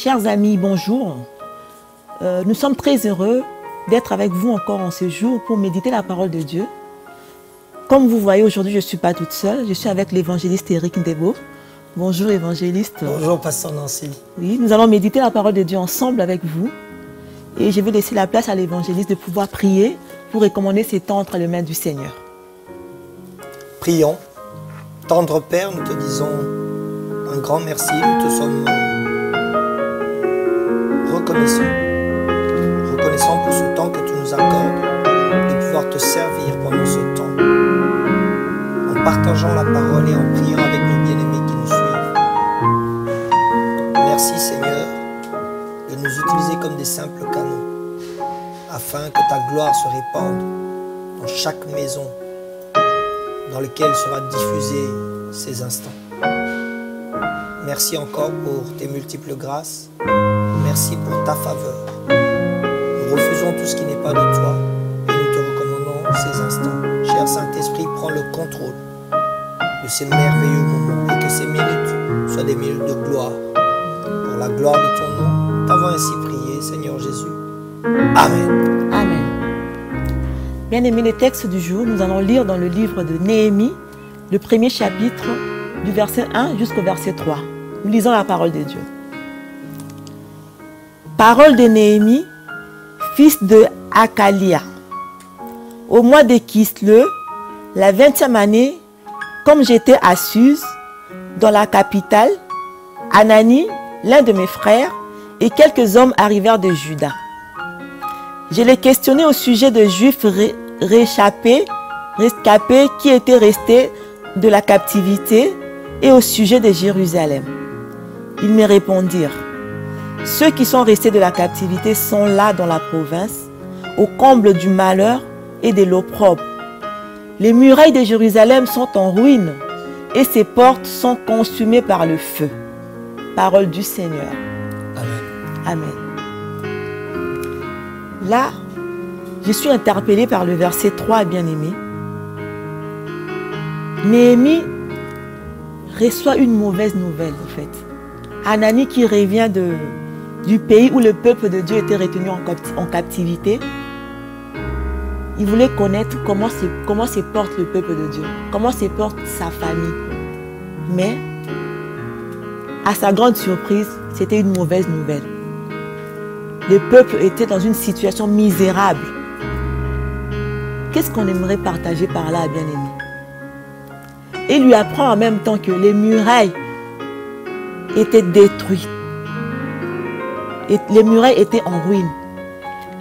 Chers amis, bonjour. Nous sommes très heureux d'être avec vous encore en ce jour pour méditer la parole de Dieu. Comme vous voyez, aujourd'hui, je ne suis pas toute seule. Je suis avec l'évangéliste Eric Ndebo. Bonjour, évangéliste. Bonjour, pasteur Nancy. Oui, nous allons méditer la parole de Dieu ensemble avec vous. Et je vais laisser la place à l'évangéliste de pouvoir prier pour recommander ces temps entre les mains du Seigneur. Prions. Tendre Père, nous te disons un grand merci. Nous te sommes reconnaissants. Reconnaissants pour ce temps que tu nous accordes, de pouvoir te servir pendant ce temps, en partageant la parole et en priant avec nos bien-aimés qui nous suivent. Merci Seigneur de nous utiliser comme des simples canaux, afin que ta gloire se répande dans chaque maison dans laquelle sera diffusé ces instants. Merci encore pour tes multiples grâces. Merci pour ta faveur. Nous refusons tout ce qui n'est pas de toi et nous te recommandons ces instants. Cher Saint-Esprit, prends le contrôle de ces merveilleux moments et que ces minutes soient des minutes de gloire. Pour la gloire de ton nom, t'avons ainsi prié, Seigneur Jésus. Amen. Amen. Bien-aimés, les textes du jour, nous allons lire dans le livre de Néhémie, le premier chapitre, du verset 1 jusqu'au verset 3. Nous lisons la parole de Dieu. Parole de Néhémie, fils de Hakalia. Au mois de Kislev, la 20e année, comme j'étais à Suse, dans la capitale, Anani, l'un de mes frères, et quelques hommes arrivèrent de Juda. Je les questionnais au sujet de Juifs rescapés qui étaient restés de la captivité et au sujet de Jérusalem. Ils me répondirent: ceux qui sont restés de la captivité sont là dans la province, au comble du malheur et de l'opprobre. Les murailles de Jérusalem sont en ruine et ses portes sont consumées par le feu. Parole du Seigneur. Amen. Amen. Là, je suis interpellée par le verset 3, bien-aimé. Néhémie reçoit une mauvaise nouvelle, en fait. Anani qui revient du pays où le peuple de Dieu était retenu en captivité. Il voulait connaître comment se porte le peuple de Dieu, comment se porte sa famille. Mais, à sa grande surprise, c'était une mauvaise nouvelle. Le peuple était dans une situation misérable. Qu'est-ce qu'on aimerait partager par là, bien-aimé? Et lui apprend en même temps que les murailles étaient détruites. Et les murailles étaient en ruine.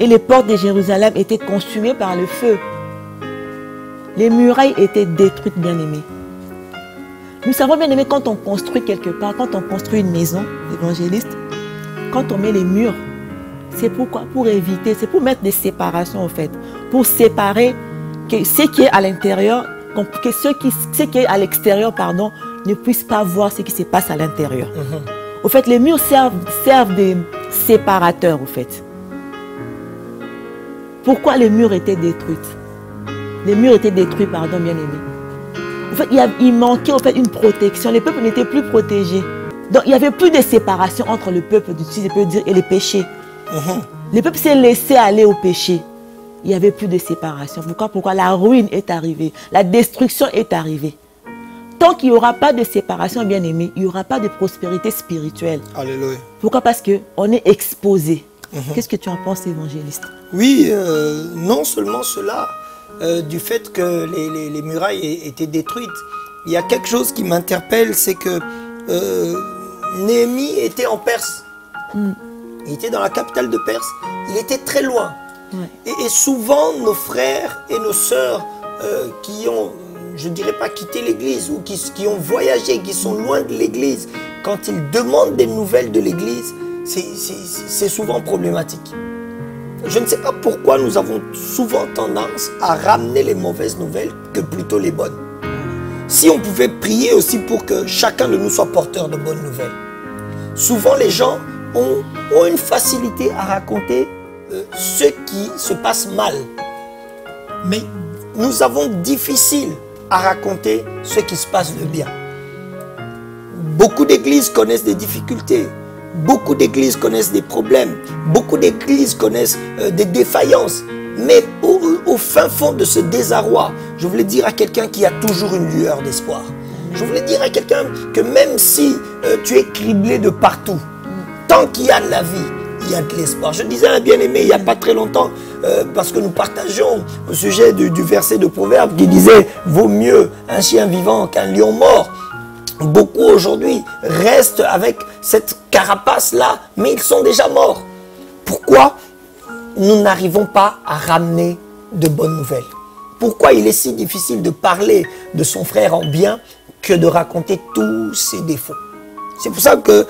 Et les portes de Jérusalem étaient consumées par le feu. Les murailles étaient détruites, bien-aimés. Nous savons, bien-aimés, quand on construit quelque part, quand on construit une maison, l'évangéliste, quand on met les murs, c'est pourquoi? Pour éviter, c'est pour mettre des séparations en fait. Pour séparer que ce qui est à l'intérieur, que ce qui est à l'extérieur, pardon, ne puisse pas voir ce qui se passe à l'intérieur. Au fait, les murs servent de séparateurs, au fait. Pourquoi les murs étaient détruits? Les murs étaient détruits, pardon, bien-aimés. En fait, il manquait en fait une protection. Les peuples n'étaient plus protégés. Donc, il n'y avait plus de séparation entre le peuple, si je peux dire, et les péchés. Le peuple s'est laissé aller au péché. Il n'y avait plus de séparation. Pourquoi la ruine est arrivée. La destruction est arrivée. Tant qu'il n'y aura pas de séparation, bien aimé, il n'y aura pas de prospérité spirituelle. Alléluia. Pourquoi? Parce qu'on est exposé. Qu'est-ce que tu en penses, évangéliste? Oui, non seulement cela, du fait que les murailles étaient détruites. Il y a quelque chose qui m'interpelle, c'est que Néhémie était en Perse. Il était dans la capitale de Perse. Il était très loin. Ouais. Et souvent, nos frères et nos sœurs qui ont, je ne dirais pas quitté l'église, ou qui ont voyagé, qui sont loin de l'église, quand ils demandent des nouvelles de l'église, c'est souvent problématique. Je ne sais pas pourquoi nous avons souvent tendance à ramener les mauvaises nouvelles que plutôt les bonnes. Si on pouvait prier aussi pour que chacun de nous soit porteur de bonnes nouvelles. Souvent, les gens ont une facilité à raconter ce qui se passe mal. Mais nous avons difficile à raconter ce qui se passe de bien. Beaucoup d'églises connaissent des difficultés. beaucoup d'églises connaissent des problèmes, beaucoup d'églises connaissent des défaillances. Mais au fin fond de ce désarroi, je voulais dire à quelqu'un qui a toujours une lueur d'espoir. Je voulais dire à quelqu'un que même si tu es criblé de partout, tant qu'il y a de la vie, il y a de l'espoir. Je disais à un bien-aimé il n'y a pas très longtemps, parce que nous partageons au sujet du verset de Proverbe qui disait « Vaut mieux un chien vivant qu'un lion mort ». Beaucoup aujourd'hui restent avec cette carapace-là, mais ils sont déjà morts. Pourquoi nous n'arrivons pas à ramener de bonnes nouvelles? Pourquoi il est si difficile de parler de son frère en bien que de raconter tous ses défauts? C'est pour ça que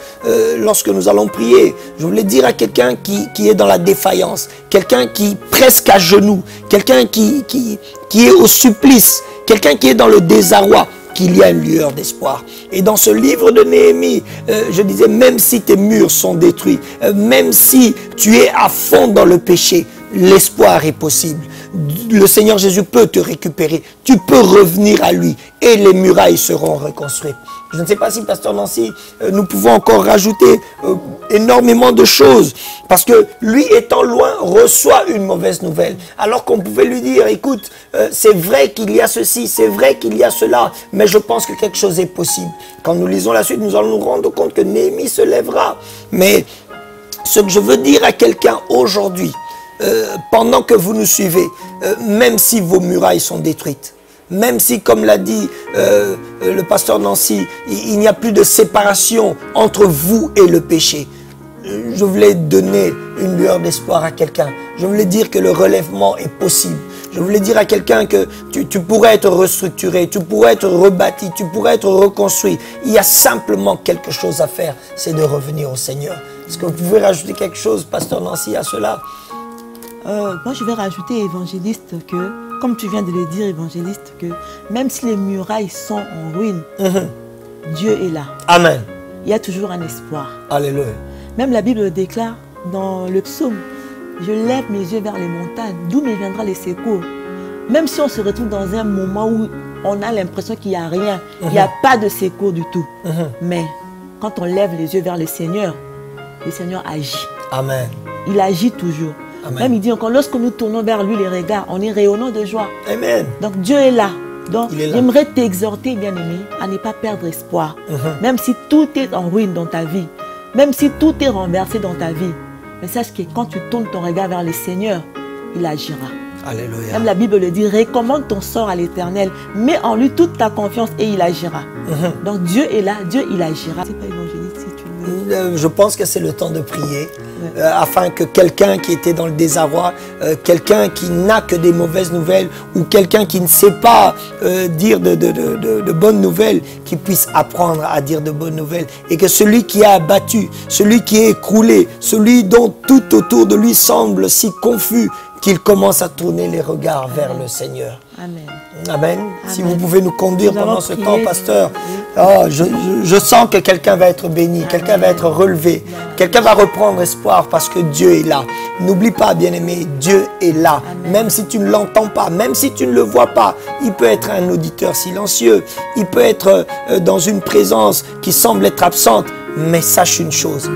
lorsque nous allons prier, je voulais dire à quelqu'un qui est dans la défaillance, quelqu'un qui est presque à genoux, quelqu'un qui est au supplice, quelqu'un qui est dans le désarroi, qu'il y a une lueur d'espoir. Et dans ce livre de Néhémie, je disais, même si tes murs sont détruits, même si tu es à fond dans le péché, l'espoir est possible. Le Seigneur Jésus peut te récupérer. Tu peux revenir à lui et les murailles seront reconstruites. Je ne sais pas si, Pasteur Nancy, nous pouvons encore rajouter énormément de choses. Parce que lui, étant loin, reçoit une mauvaise nouvelle. Alors qu'on pouvait lui dire, écoute, c'est vrai qu'il y a ceci, c'est vrai qu'il y a cela, mais je pense que quelque chose est possible. Quand nous lisons la suite, nous allons nous rendre compte que Néhémie se lèvera. Mais ce que je veux dire à quelqu'un aujourd'hui, pendant que vous nous suivez, même si vos murailles sont détruites, même si, comme l'a dit le pasteur Nancy, il n'y a plus de séparation entre vous et le péché, je voulais donner une lueur d'espoir à quelqu'un. Je voulais dire que le relèvement est possible. Je voulais dire à quelqu'un que tu pourrais être restructuré, tu pourrais être rebâti, tu pourrais être reconstruit. Il y a simplement quelque chose à faire, c'est de revenir au Seigneur. Est-ce que vous pouvez rajouter quelque chose, pasteur Nancy, à cela? Moi, je vais rajouter, évangéliste, que, comme tu viens de le dire, évangéliste, que même si les murailles sont en ruine, Dieu est là. Amen. Il y a toujours un espoir. Alléluia. Même la Bible déclare dans le psaume, je lève mes yeux vers les montagnes, d'où me viendra les secours. Même si on se retrouve dans un moment où on a l'impression qu'il n'y a rien, il n'y a pas de secours du tout. Mais quand on lève les yeux vers le Seigneur agit. Amen. Il agit toujours. Amen. Même il dit encore, lorsque nous tournons vers lui les regards, on est rayonnant de joie. Amen. Donc Dieu est là. Donc j'aimerais t'exhorter, bien-aimé, à ne pas perdre espoir. Même si tout est en ruine dans ta vie, même si tout est renversé dans ta vie, mais sache que quand tu tournes ton regard vers le Seigneur, il agira. Alléluia. Même la Bible le dit, recommande ton sort à l'Éternel, mets en lui toute ta confiance et il agira. Donc Dieu est là, Dieu il agira. C'est pas évangéliste si tu veux. Je pense que c'est le temps de prier. Afin que quelqu'un qui était dans le désarroi, quelqu'un qui n'a que des mauvaises nouvelles ou quelqu'un qui ne sait pas dire de bonnes nouvelles, qui puisse apprendre à dire de bonnes nouvelles. Et que celui qui est abattu, celui qui est écroulé, celui dont tout autour de lui semble si confus, qu'il commence à tourner les regards vers le Seigneur. Amen. Amen. Si vous pouvez nous conduire pendant ce temps, pasteur. Oh, je sens que quelqu'un va être béni, quelqu'un va être relevé, quelqu'un va reprendre espoir parce que Dieu est là. N'oublie pas, bien-aimé, Dieu est là. Amen. Même si tu ne l'entends pas, même si tu ne le vois pas, il peut être un auditeur silencieux, il peut être dans une présence qui semble être absente. Mais sache une chose,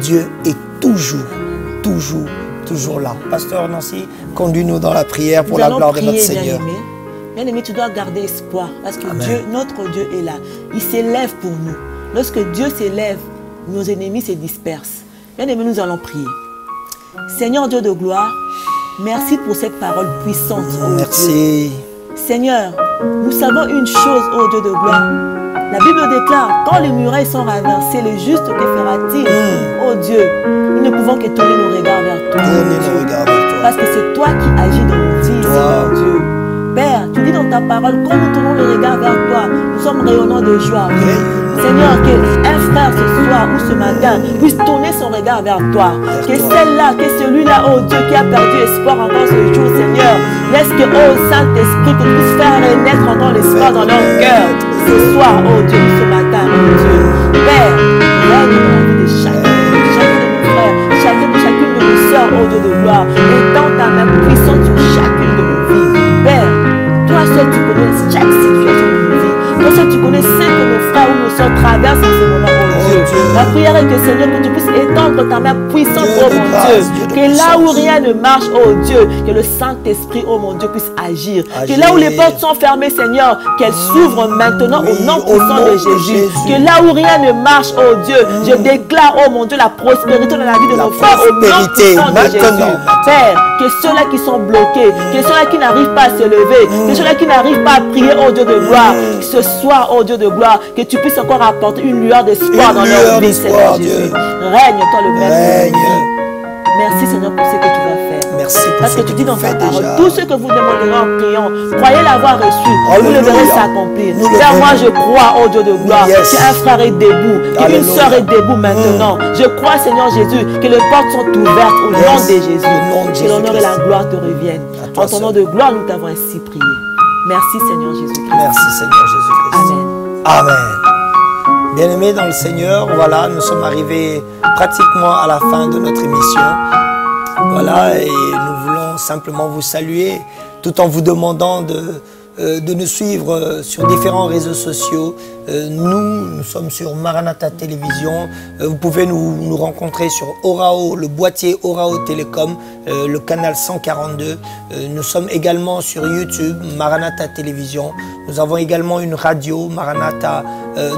Dieu est toujours là. Pasteur Nancy, conduis-nous dans la prière pour la gloire de notre Seigneur. Bien-aimé, tu dois garder espoir parce que Dieu, notre Dieu est là. Il s'élève pour nous. Lorsque Dieu s'élève, nos ennemis se dispersent. Bien-aimé, nous allons prier. Seigneur Dieu de gloire, merci pour cette parole puissante. Merci. Seigneur, nous savons une chose, ô Dieu de gloire. La Bible déclare, quand les murailles sont renversées, le juste, que fera-t-il? Oh Dieu, nous ne pouvons que tourner nos regards vers toi. Parce que c'est toi qui agis dans nos vies, Seigneur Dieu. Père, tu dis dans ta parole, quand nous tournons le regard vers toi, nous sommes rayonnants de joie. Seigneur, qu'un frère ce soir ou ce matin puisse tourner son regard vers toi. Que celle-là, que celui-là, oh Dieu, qui a perdu espoir encore ce jour, Seigneur, laisse que, oh Saint-Esprit, tu puisses faire renaître encore l'espoir dans leur cœur. Ce soir, oh Dieu, ce matin, oh Dieu. Père, règne dans la vie de chacun de nos frères, chacune de nos sœurs, oh Dieu de gloire. Étends ta main puissante sur chacune de nos vies. Père, toi seul tu connais chaque situation de nos vies. Toi seul tu connais ce que nos frères ou nos sœurs traversent en ce moment, oh Dieu. Dieu. Ma prière est que, Seigneur, que tu puisses étendre ta main puissante, oh mon Dieu. Que là où rien ne marche, oh Dieu, que le Saint-Esprit, oh mon Dieu, puisse agir. Que là où les portes sont fermées, Seigneur, qu'elles s'ouvrent maintenant au nom puissant de Jésus. Que là où rien ne marche, oh Dieu, je déclare, oh mon Dieu, la prospérité dans la vie de nos frères au nom puissant de Jésus. Père, que ceux-là qui sont bloqués, que ceux-là qui n'arrivent pas à se lever, que ceux-là qui n'arrivent pas à prier, oh Dieu de gloire, ce soir, oh Dieu de gloire, que tu puisses encore apporter une lueur d'espoir dans leur vie, Seigneur Jésus. Règne, toi le Maître. Merci, Seigneur, pour ce que tu vas faire. Merci pour Parce ce que tu dis dans ta parole, déjà. tout ce que vous demanderez en priant, croyez l'avoir reçu, vous le verrez s'accomplir. Père, moi je crois, oh Dieu de gloire, qu'un frère est debout, qu'une sœur est debout maintenant. Je crois, Seigneur Jésus, que les portes sont ouvertes au nom de Jésus. Que l'honneur et la gloire te reviennent. En ton nom de gloire, nous t'avons ainsi prié. Merci, Seigneur Jésus-Christ. Merci, Seigneur Jésus-Christ. Amen. Amen. Bien-aimés dans le Seigneur, voilà, nous sommes arrivés pratiquement à la fin de notre émission. Voilà, et nous voulons simplement vous saluer tout en vous demandant de nous suivre sur différents réseaux sociaux. Nous sommes sur Maranatha Télévision. Vous pouvez nous rencontrer sur Orao, le boîtier Orao Télécom, le canal 142. Nous sommes également sur YouTube, Maranatha Télévision. Nous avons également une radio, Maranatha,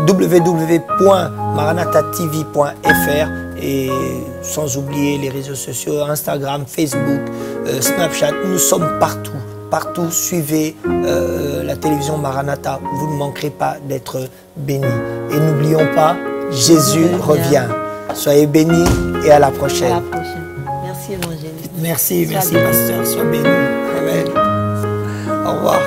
www.maranathatv.fr. Et sans oublier les réseaux sociaux, Instagram, Facebook, Snapchat. Nous sommes partout. Partout, suivez la télévision Maranatha. Vous ne manquerez pas d'être bénis. Et n'oublions pas, Jésus revient. Soyez bénis et à la prochaine. À la prochaine. Merci, évangéliste. Merci, merci, pasteur. Sois béni. Amen. Au revoir.